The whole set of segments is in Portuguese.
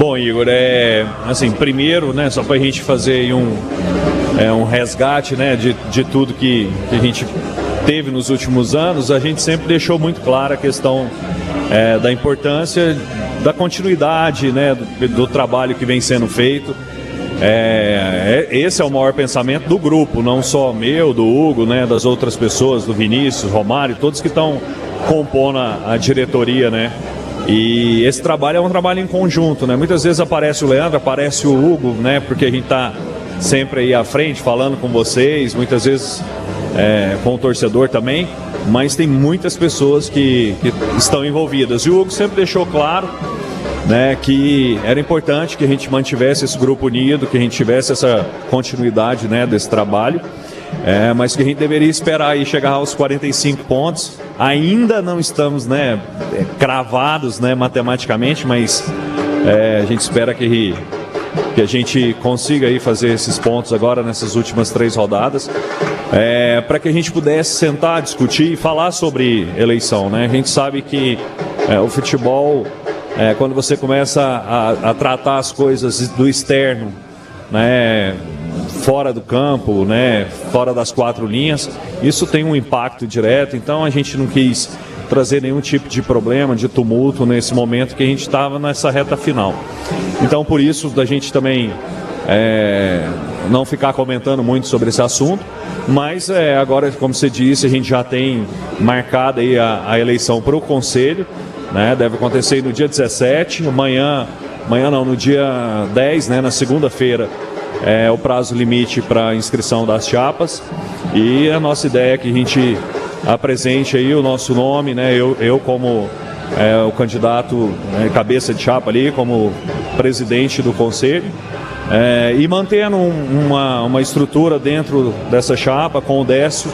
Bom, Igor, assim, primeiro, né, só para a gente fazer aí um resgate, né, de tudo que a gente teve nos últimos anos, a gente sempre deixou muito clara a questão da importância da continuidade, né, do trabalho que vem sendo feito. Esse é o maior pensamento do grupo, não só meu, do Hugo, né, das outras pessoas, do Vinícius, Romário, todos que estão compondo a diretoria, né? E esse trabalho é um trabalho em conjunto, né? Muitas vezes aparece o Leandro, aparece o Hugo, né? Porque a gente está sempre aí à frente, falando com vocês, muitas vezes com o torcedor também, mas tem muitas pessoas que estão envolvidas. E o Hugo sempre deixou claro, né, que era importante que a gente mantivesse esse grupo unido, que a gente tivesse essa continuidade, né, desse trabalho, mas que a gente deveria esperar aí chegar aos 45 pontos. Ainda não estamos, né, cravados, né, matematicamente, mas a gente espera que a gente consiga aí fazer esses pontos agora nessas últimas 3 rodadas, para que a gente pudesse sentar, discutir e falar sobre eleição, né? A gente sabe que o futebol, quando você começa a tratar as coisas do externo, né, fora do campo, né, fora das 4 linhas, isso tem um impacto direto. Então a gente não quis trazer nenhum tipo de problema, de tumulto nesse momento que a gente estava nessa reta final. Então por isso da gente também não ficar comentando muito sobre esse assunto, mas agora, como você disse, a gente já tem marcada aí a eleição para o Conselho, né, deve acontecer no dia 17, amanhã não, no dia 10, né, na segunda-feira, o prazo limite para inscrição das chapas, e a nossa ideia é que a gente apresente aí o nosso nome, né, eu como o candidato, cabeça de chapa ali, como presidente do Conselho, e mantendo uma estrutura dentro dessa chapa com o Décio,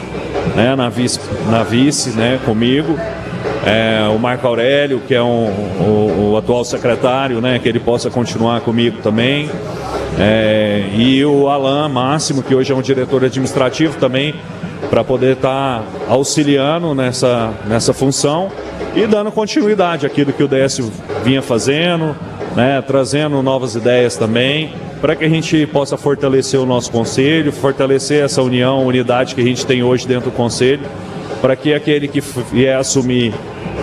né, na vice, né, comigo, o Marco Aurélio, que é o atual secretário, né, que ele possa continuar comigo também, e o Alan Máximo, que hoje é um diretor administrativo também, para poder estar auxiliando nessa função e dando continuidade àquilo que o Décio vinha fazendo, né, trazendo novas ideias também, para que a gente possa fortalecer o nosso conselho, fortalecer essa unidade que a gente tem hoje dentro do conselho, para que aquele que vier assumir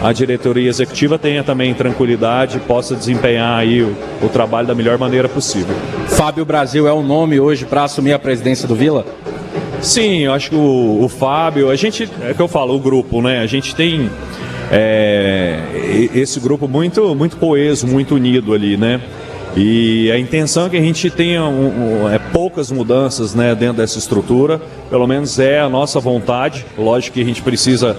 a diretoria executiva tenha também tranquilidade e possa desempenhar aí o trabalho da melhor maneira possível. Fábio Brasil é o nome hoje para assumir a presidência do Vila? Sim, eu acho que o Fábio, a gente, que eu falo, o grupo, né? A gente tem esse grupo muito, muito coeso, muito unido ali, né? E a intenção é que a gente tenha poucas mudanças, né, dentro dessa estrutura, pelo menos é a nossa vontade. Lógico que a gente precisa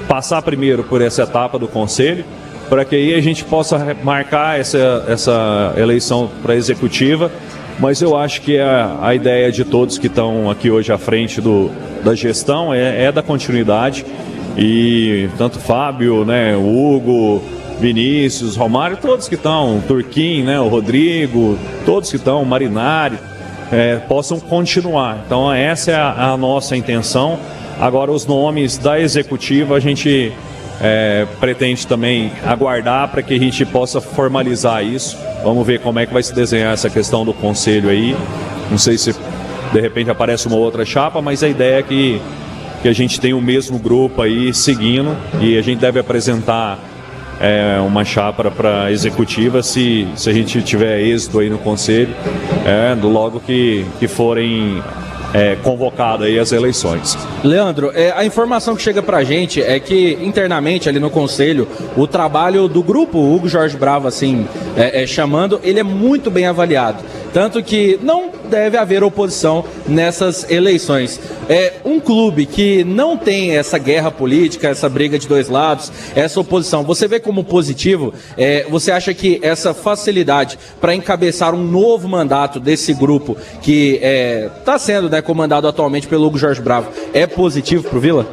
passar primeiro por essa etapa do Conselho, para que aí a gente possa marcar essa eleição para a executiva, mas eu acho que a ideia de todos que estão aqui hoje à frente da gestão é da continuidade, e tanto Fábio, né, o Hugo, Vinícius, Romário, todos que estão, Turquim, né, o Rodrigo, todos que estão, o Marinari, possam continuar. Então essa é a nossa intenção. Agora os nomes da executiva a gente pretende também aguardar para que a gente possa formalizar isso. Vamos ver como é que vai se desenhar essa questão do conselho aí. Não sei se de repente aparece uma outra chapa, mas a ideia é que a gente tem o mesmo grupo aí seguindo, e a gente deve apresentar uma chapa para executiva se a gente tiver êxito aí no conselho, logo que forem convocadas aí as eleições. Leandro, a informação que chega pra gente é que internamente ali no conselho, o trabalho do grupo Hugo Jorge Bravo, assim, chamando, ele é muito bem avaliado, tanto que não deve haver oposição nessas eleições. Um clube que não tem essa guerra política, essa briga de dois lados, essa oposição, você vê como positivo? Você acha que essa facilidade para encabeçar um novo mandato desse grupo que está sendo, né, comandado atualmente pelo Hugo Jorge Bravo, é positivo para o Vila?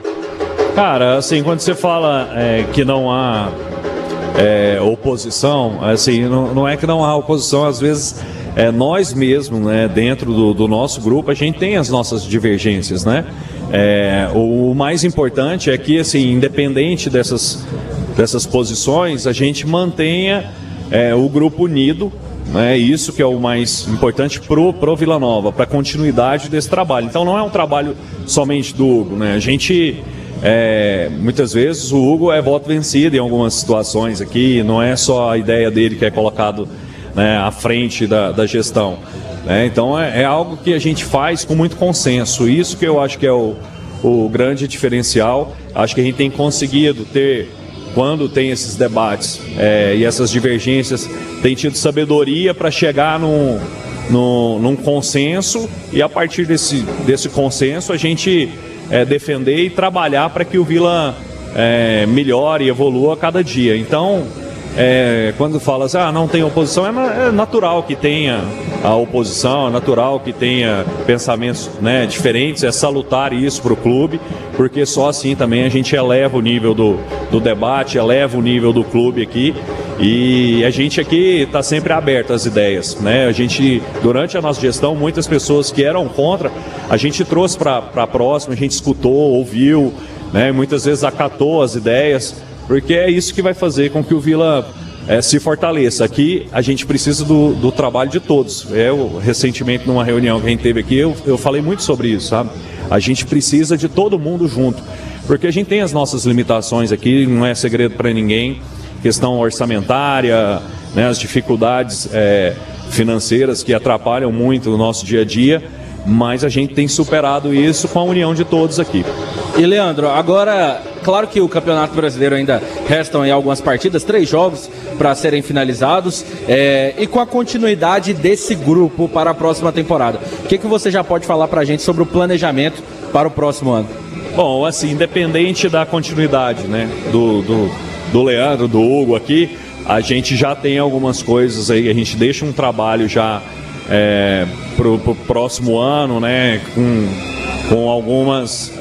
Cara, assim, quando você fala que não há oposição, assim, não é que não há oposição, às vezes nós mesmos, né, dentro do nosso grupo, a gente tem as nossas divergências, né? O mais importante é que, assim, independente dessas posições, a gente mantenha o grupo unido, né? Isso que é o mais importante pro Vila Nova, para a continuidade desse trabalho. Então não é um trabalho somente do Hugo, né? A gente, muitas vezes o Hugo é voto vencido em algumas situações aqui, não é só a ideia dele que é colocado, né, à frente da gestão. Então é algo que a gente faz com muito consenso. Isso que eu acho que é o grande diferencial. Acho que a gente tem conseguido ter, quando tem esses debates e essas divergências, tem tido sabedoria para chegar num consenso, e a partir desse consenso a gente defender e trabalhar para que o Vila melhore e evolua a cada dia. Então, quando fala assim, não tem oposição, é natural que tenha a oposição, é natural que tenha pensamentos, né, diferentes, é salutar isso para o clube, porque só assim também a gente eleva o nível do debate, eleva o nível do clube aqui, e a gente aqui está sempre aberto às ideias, né? A gente, durante a nossa gestão, muitas pessoas que eram contra, a gente trouxe para próxima, a gente escutou, ouviu, né, muitas vezes acatou as ideias, porque é isso que vai fazer com que o Vila se fortaleça. Aqui a gente precisa do trabalho de todos. Recentemente, numa reunião que a gente teve aqui, eu falei muito sobre isso, sabe? A gente precisa de todo mundo junto, porque a gente tem as nossas limitações aqui, não é segredo para ninguém, questão orçamentária, né, as dificuldades financeiras que atrapalham muito o nosso dia a dia, mas a gente tem superado isso com a união de todos aqui. E Leandro, agora, claro que o Campeonato Brasileiro ainda restam aí algumas partidas, 3 jogos para serem finalizados, e com a continuidade desse grupo para a próxima temporada, o que você já pode falar para a gente sobre o planejamento para o próximo ano? Bom, assim, independente da continuidade, né, do Leandro, do Hugo aqui, a gente já tem algumas coisas aí, a gente deixa um trabalho já pro próximo ano, né, com algumas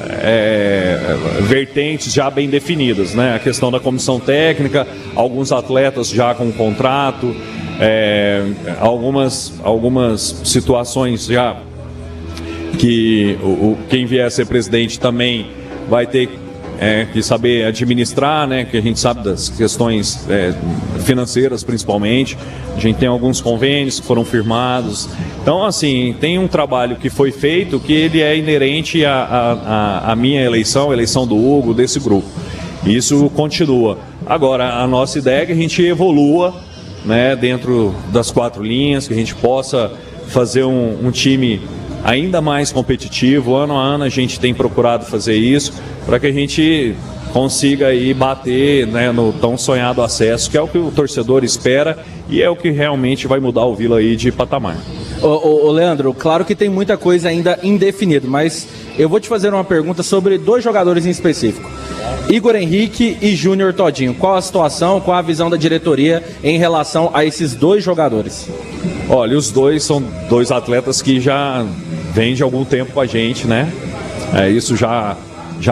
vertentes já bem definidas, né? A questão da comissão técnica, alguns atletas já com contrato, algumas situações já que quem vier a ser presidente também vai ter que saber administrar, né? Que a gente sabe das questões financeiras principalmente. A gente tem alguns convênios que foram firmados. Então, assim, tem um trabalho que foi feito que ele é inerente à minha eleição, a eleição do Hugo, desse grupo. Isso continua. Agora, a nossa ideia é que a gente evolua, né, dentro das 4 linhas, que a gente possa fazer um time ainda mais competitivo. Ano a ano a gente tem procurado fazer isso para que a gente consiga aí bater, né, no tão sonhado acesso, que é o que o torcedor espera e é o que realmente vai mudar o Vila aí de patamar. Ô Leandro, claro que tem muita coisa ainda indefinida, mas eu vou te fazer uma pergunta sobre 2 jogadores em específico. Igor Henrique e Júnior Todinho. Qual a situação, qual a visão da diretoria em relação a esses 2 jogadores? Olha, os 2 são 2 atletas que já vêm de algum tempo com a gente, né? Isso já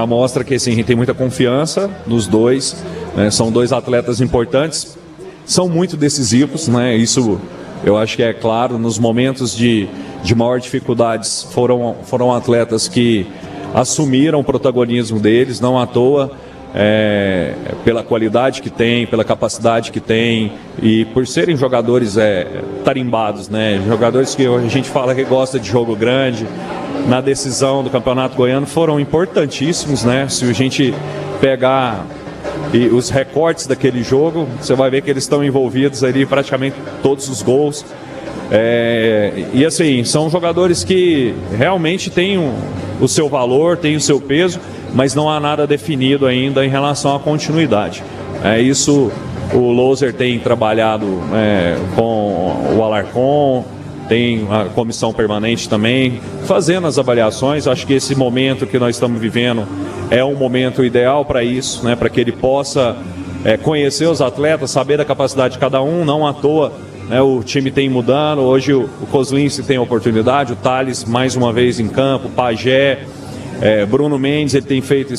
mostra que assim, a gente tem muita confiança nos 2, né? São 2 atletas importantes, são muito decisivos, né? Isso eu acho que é claro. Nos momentos de maior dificuldades foram atletas que assumiram o protagonismo deles, não à toa, pela qualidade que tem, pela capacidade que tem e por serem jogadores tarimbados, né? Jogadores que a gente fala que gosta de jogo grande. Na decisão do Campeonato Goiano foram importantíssimos, né? Se a gente pegar os recortes daquele jogo, você vai ver que eles estão envolvidos ali praticamente todos os gols. E assim, são jogadores que realmente têm o seu valor, têm o seu peso, mas não há nada definido ainda em relação à continuidade. Isso o Loser tem trabalhado com o Alarcon, tem a comissão permanente também, fazendo as avaliações. Acho que esse momento que nós estamos vivendo é um momento ideal para isso, né, para que ele possa conhecer os atletas, saber da capacidade de cada um, não à toa, né, o time tem mudando. Hoje o Kozlinski tem oportunidade, o Thales mais uma vez em campo, Pajé, Bruno Mendes, ele tem feito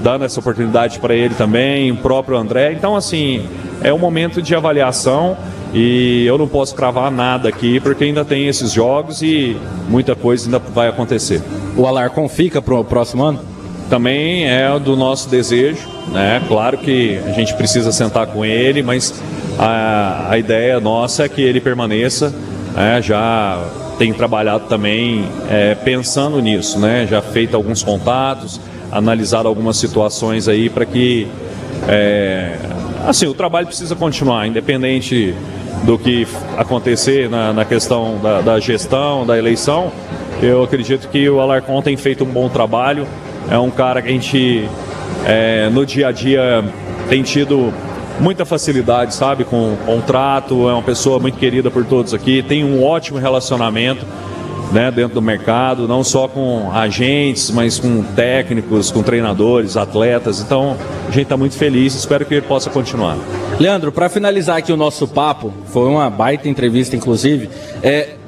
dando essa oportunidade para ele também, o próprio André. Então, assim, é um momento de avaliação e eu não posso cravar nada aqui porque ainda tem esses jogos e muita coisa ainda vai acontecer. O Alarcon fica para o próximo ano? Também é do nosso desejo, né? Claro que a gente precisa sentar com ele, mas a ideia nossa é que ele permaneça, né? Já tem trabalhado também pensando nisso, né? Já feito alguns contatos, analisado algumas situações aí para que assim, o trabalho precisa continuar, independente do que acontecer na questão da gestão, da eleição. Eu acredito que o Alarcon tem feito um bom trabalho, é um cara que a gente no dia a dia tem tido muita facilidade, sabe, com o contrato, é uma pessoa muito querida por todos aqui, tem um ótimo relacionamento, né, dentro do mercado, não só com agentes, mas com técnicos, com treinadores, atletas. Então, a gente está muito feliz, espero que ele possa continuar. Leandro, para finalizar aqui o nosso papo, foi uma baita entrevista, inclusive,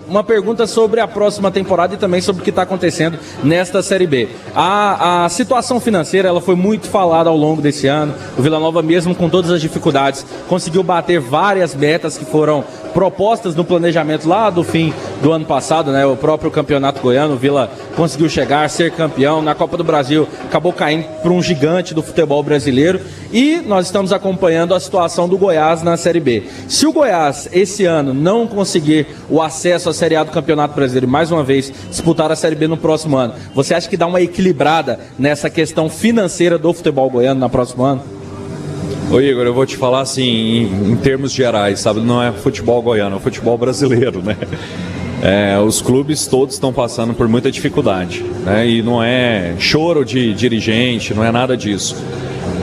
uma pergunta sobre a próxima temporada e também sobre o que está acontecendo nesta Série B. A situação financeira, ela foi muito falada ao longo desse ano. O Vila Nova, mesmo com todas as dificuldades, conseguiu bater várias metas que foram propostas no planejamento lá do fim do ano passado, né? O próprio Campeonato Goiano, o Vila conseguiu chegar, ser campeão. Na Copa do Brasil, acabou caindo para um gigante do futebol brasileiro. E nós estamos acompanhando a situação do Goiás na Série B. Se o Goiás, esse ano, não conseguir o acesso à Série A do Campeonato Brasileiro e, mais uma vez, disputar a Série B no próximo ano, você acha que dá uma equilibrada nessa questão financeira do futebol goiano no próximo ano? Ô Igor, eu vou te falar assim, em termos gerais, sabe, não é futebol goiano, é futebol brasileiro, né? Os clubes todos estão passando por muita dificuldade, né? E não é choro de dirigente, não é nada disso.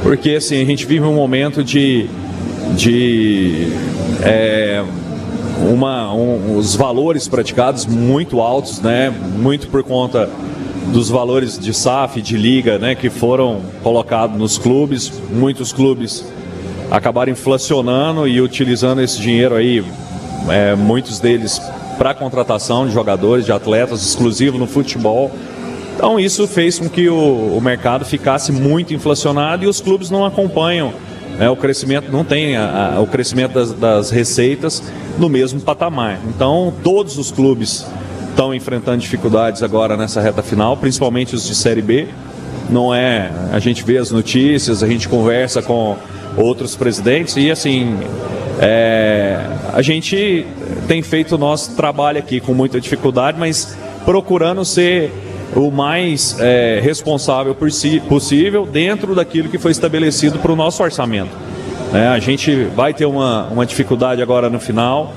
Porque assim, a gente vive um momento os valores praticados muito altos, né? Muito por conta dos valores de SAF, de liga, né, que foram colocados nos clubes. Muitos clubes acabaram inflacionando e utilizando esse dinheiro aí, muitos deles para contratação de jogadores, de atletas, exclusivo no futebol. Então isso fez com que o mercado ficasse muito inflacionado e os clubes não acompanham, né, o crescimento, não tem o crescimento das receitas no mesmo patamar. Então todos os clubes estão enfrentando dificuldades agora nessa reta final, principalmente os de Série B. A gente vê as notícias, a gente conversa com outros presidentes e assim, a gente tem feito o nosso trabalho aqui com muita dificuldade, mas procurando ser o mais responsável possível dentro daquilo que foi estabelecido para o nosso orçamento. A gente vai ter uma dificuldade agora no final.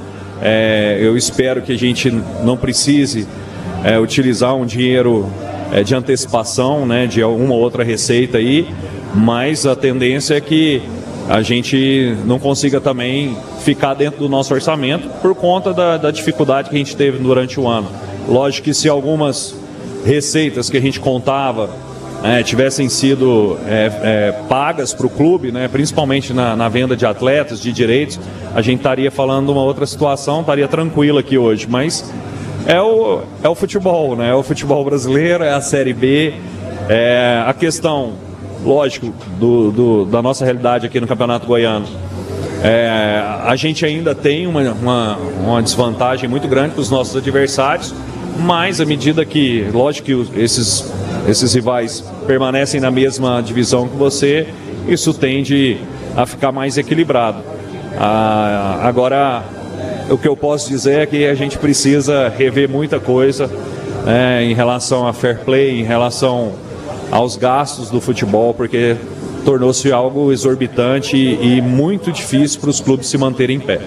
Eu espero que a gente não precise utilizar um dinheiro de antecipação, né, de alguma outra receita aí, mas a tendência é que a gente não consiga também ficar dentro do nosso orçamento por conta da dificuldade que a gente teve durante o ano. Lógico que se algumas receitas que a gente contava tivessem sido pagas para o clube, né, principalmente na venda de atletas, de direitos, a gente estaria falando de uma outra situação, estaria tranquilo aqui hoje, mas é o futebol, né, é o futebol brasileiro, é a Série B, a questão, lógico, da nossa realidade aqui no Campeonato Goiano. A gente ainda tem uma desvantagem muito grande para os nossos adversários, mas à medida que, lógico que esses rivais permanecem na mesma divisão que você, isso tende a ficar mais equilibrado. Agora, o que eu posso dizer é que a gente precisa rever muita coisa em relação a fair play, em relação aos gastos do futebol, porque tornou-se algo exorbitante e muito difícil para os clubes se manterem em pé.